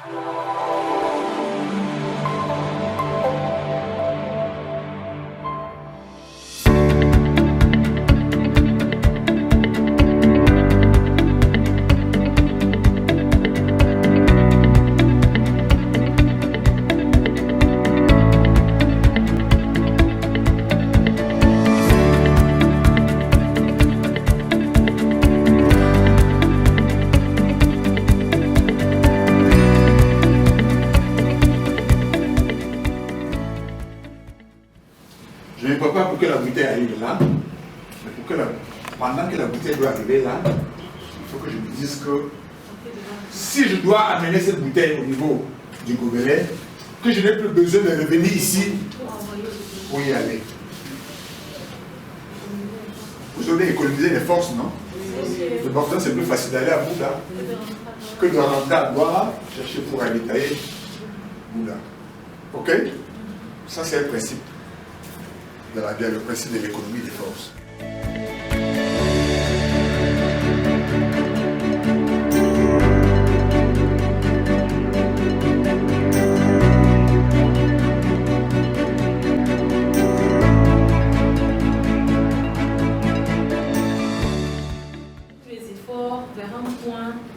Je ne peux pas pour que la bouteille arrive là, mais pendant que la bouteille doit arriver là, il faut que je me dise que si je dois amener cette bouteille au niveau du gobelet, que je n'ai plus besoin de revenir ici pour y aller. Vous avez économisé les forces, non? Le Burkina, c'est plus facile d'aller à Bouddha que de rentrer à Douala, chercher pour ravitailler Bouddha. Ok? Ça, c'est le principe de la vie, le principe de l'économie des forces.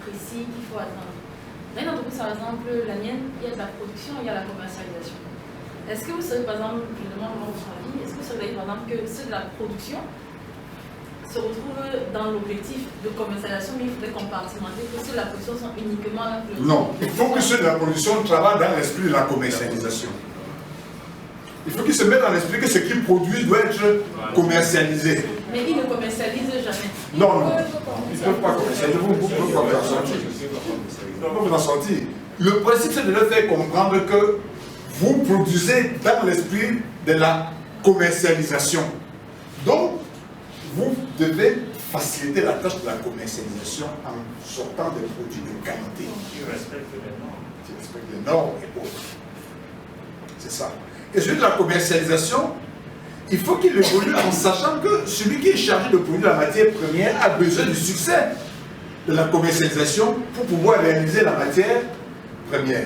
Précis qu'il faut atteindre. Dans une entreprise, par exemple, la mienne, il y a de la production, il y a la commercialisation. Est-ce que vous savez, par exemple, je demande votre avis, est-ce que vous savez, par exemple, que ceux de la production se retrouvent dans l'objectif de commercialisation, mais il faudrait compartimenter que ceux de la production sont uniquement là pour le... Non, il faut que ceux de la production travaillent dans l'esprit de la commercialisation. Il faut qu'ils se mettent dans l'esprit que ce qu'ils produisent doit être commercialisé. Mais ils ne commercialisent jamais. Non, non. Ils ne peuvent pas commercialiser. Vous ne pouvez pas vous en sortir. Vous ne pouvez pas vous en sortir. Le principe, c'est de leur faire comprendre que vous produisez dans l'esprit de la commercialisation. Donc, vous devez faciliter la tâche de la commercialisation en sortant des produits de qualité. Qui respectent les normes. Qui respectent les normes et autres. C'est ça. Et celui de la commercialisation, il faut qu'il évolue en sachant que celui qui est chargé de produire la matière première a besoin du succès de la commercialisation pour pouvoir réaliser la matière première.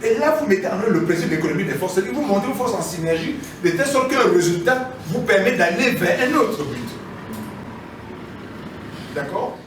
Et là, vous mettez en œuvre le principe d'économie des forces, c'est-à-dire vous montez vos forces en synergie, de telle sorte que le résultat vous permet d'aller vers un autre but. D'accord ?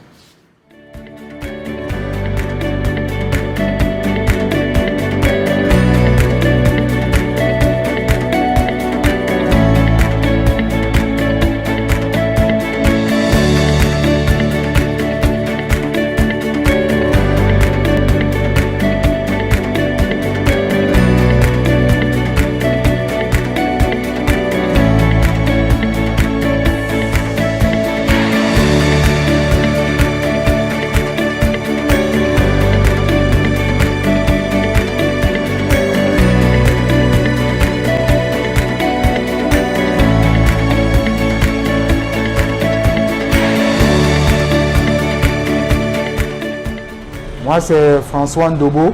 Moi, c'est François Ndobo.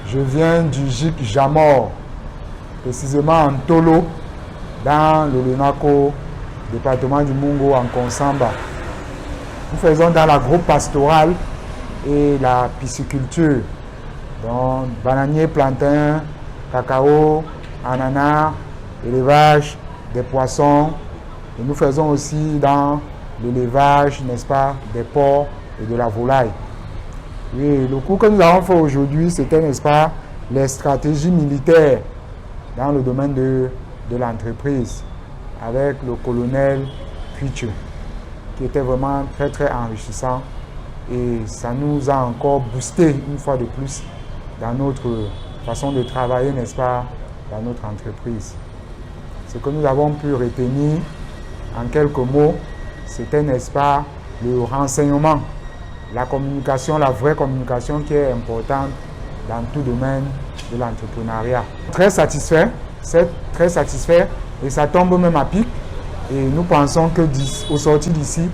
Je viens du GIC Jamor, précisément en Tolo, dans le Lunako, département du Mungo, en Konsamba. Nous faisons dans l'agro-pastorale et la pisciculture. Donc, bananier, plantain, cacao, ananas, élevage des poissons. Et nous faisons aussi dans l'élevage, n'est-ce pas, des porcs et de la volaille. Oui, le cours que nous avons fait aujourd'hui, c'était, n'est-ce pas, les stratégies militaires dans le domaine de l'entreprise avec le colonel Puiche, qui était vraiment très très enrichissant et ça nous a encore boosté une fois de plus dans notre façon de travailler, n'est-ce pas, dans notre entreprise. Ce que nous avons pu retenir en quelques mots, c'était, n'est-ce pas, le renseignement. La communication, la vraie communication qui est importante dans tout domaine de l'entrepreneuriat. Très satisfait, c'est très satisfait et ça tombe même à pic. Et nous pensons que au sortir d'ici,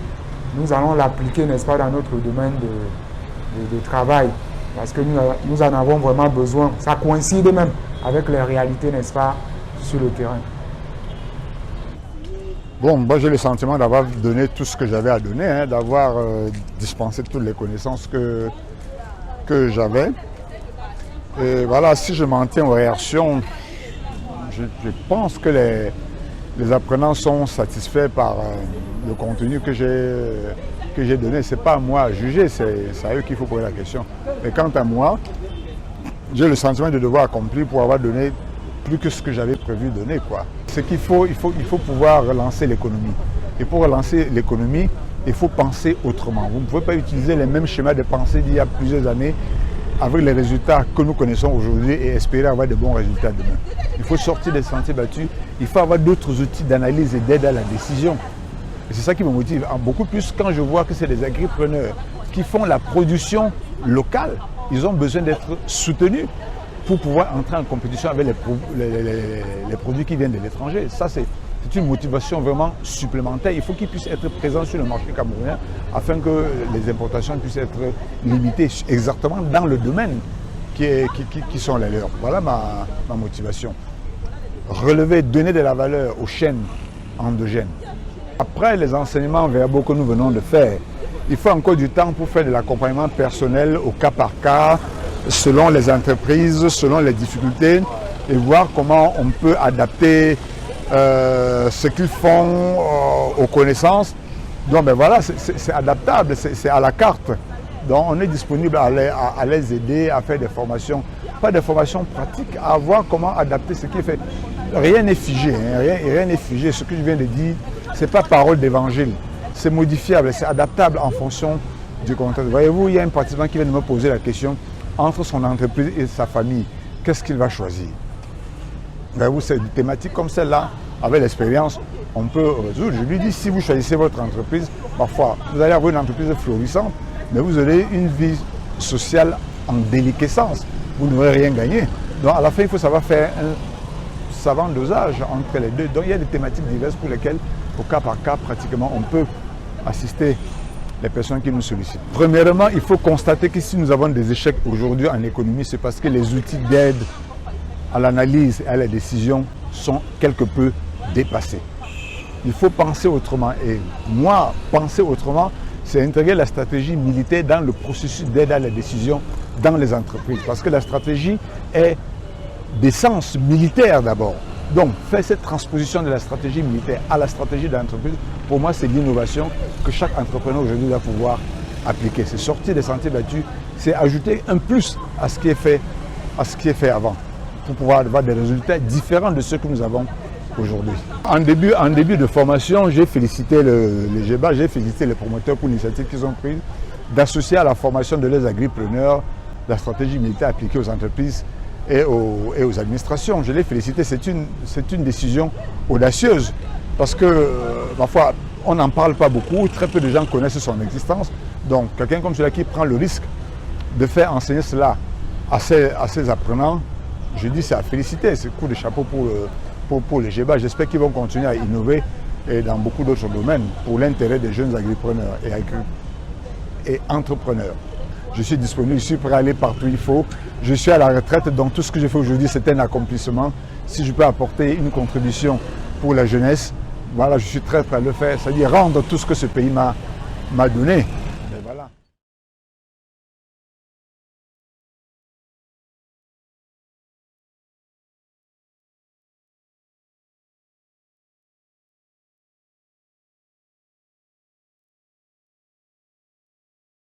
nous allons l'appliquer, n'est-ce pas, dans notre domaine de travail. Parce que nous en avons vraiment besoin. Ça coïncide même avec les réalités, n'est-ce pas, sur le terrain. Bon, moi j'ai le sentiment d'avoir donné tout ce que j'avais à donner, d'avoir dispensé toutes les connaissances que que j'avais. Et voilà, si je m'en tiens aux réactions, je pense que les apprenants sont satisfaits par le contenu que j'ai donné. Ce n'est pas à moi à juger, c'est à eux qu'il faut poser la question. Mais quant à moi, j'ai le sentiment de devoir accompli pour avoir donné plus que ce que j'avais prévu donner, quoi. C'est qu'il faut pouvoir relancer l'économie. Et pour relancer l'économie, il faut penser autrement. Vous ne pouvez pas utiliser les mêmes schémas de pensée d'il y a plusieurs années avec les résultats que nous connaissons aujourd'hui et espérer avoir de bons résultats demain. Il faut sortir des sentiers battus, il faut avoir d'autres outils d'analyse et d'aide à la décision. Et c'est ça qui me motive beaucoup plus quand je vois que c'est des agripreneurs qui font la production locale. Ils ont besoin d'être soutenus pour pouvoir entrer en compétition avec les produits qui viennent de l'étranger. Ça, c'est une motivation vraiment supplémentaire. Il faut qu'ils puissent être présents sur le marché camerounais afin que les importations puissent être limitées exactement dans le domaine qui sont les leurs. Voilà ma motivation. Relever, donner de la valeur aux chaînes endogènes. Après les enseignements verbaux que nous venons de faire, il faut encore du temps pour faire de l'accompagnement personnel au cas par cas, selon les entreprises, selon les difficultés, et voir comment on peut adapter ce qu'ils font aux connaissances. Donc ben voilà, c'est adaptable, c'est à la carte. Donc on est disponible à les aider à faire des formations, pas des formations pratiques, à voir comment adapter ce qui est fait. Rien n'est figé, hein, rien n'est figé. Ce que je viens de dire, ce n'est pas parole d'évangile. C'est modifiable, c'est adaptable en fonction du contexte. Voyez-vous, il y a un participant qui vient de me poser la question, entre son entreprise et sa famille, qu'est-ce qu'il va choisir? Voyez-vous, c'est une thématique comme celle-là, avec l'expérience, on peut résoudre. Je lui dis, si vous choisissez votre entreprise, parfois, vous allez avoir une entreprise florissante, mais vous aurez une vie sociale en déliquescence. Vous n'aurez rien gagné. Donc, à la fin, il faut savoir faire un savant dosage entre les deux. Donc, il y a des thématiques diverses pour lesquelles, au cas par cas, pratiquement, on peut assister les personnes qui nous sollicitent. Premièrement, il faut constater que si nous avons des échecs aujourd'hui en économie, c'est parce que les outils d'aide à l'analyse et à la décision sont quelque peu dépassés. Il faut penser autrement. Et moi, penser autrement, c'est intégrer la stratégie militaire dans le processus d'aide à la décision dans les entreprises. Parce que la stratégie est d'essence militaire d'abord. Donc, faire cette transposition de la stratégie militaire à la stratégie de l'entreprise, pour moi, c'est l'innovation que chaque entrepreneur aujourd'hui doit pouvoir appliquer. C'est sortir des sentiers battus, c'est ajouter un plus à ce qui est fait avant, pour pouvoir avoir des résultats différents de ceux que nous avons aujourd'hui. En début de formation, j'ai félicité les GEBA, j'ai félicité les promoteurs pour l'initiative qu'ils ont prise d'associer à la formation de leurs agripreneurs la stratégie militaire appliquée aux entreprises et aux administrations. Je les félicite, c'est une décision audacieuse parce que, parfois, on n'en parle pas beaucoup, très peu de gens connaissent son existence. Donc, quelqu'un comme celui-là qui prend le risque de faire enseigner cela à ses apprenants, je dis c'est à féliciter, c'est coup de chapeau pour les GEBA. J'espère qu'ils vont continuer à innover et dans beaucoup d'autres domaines pour l'intérêt des jeunes agripreneurs et entrepreneurs. Je suis disponible, je suis prêt à aller partout où il faut. Je suis à la retraite, donc tout ce que je fais aujourd'hui, c'est un accomplissement. Si je peux apporter une contribution pour la jeunesse, voilà, je suis très prêt à le faire. C'est-à-dire rendre tout ce que ce pays m'a donné.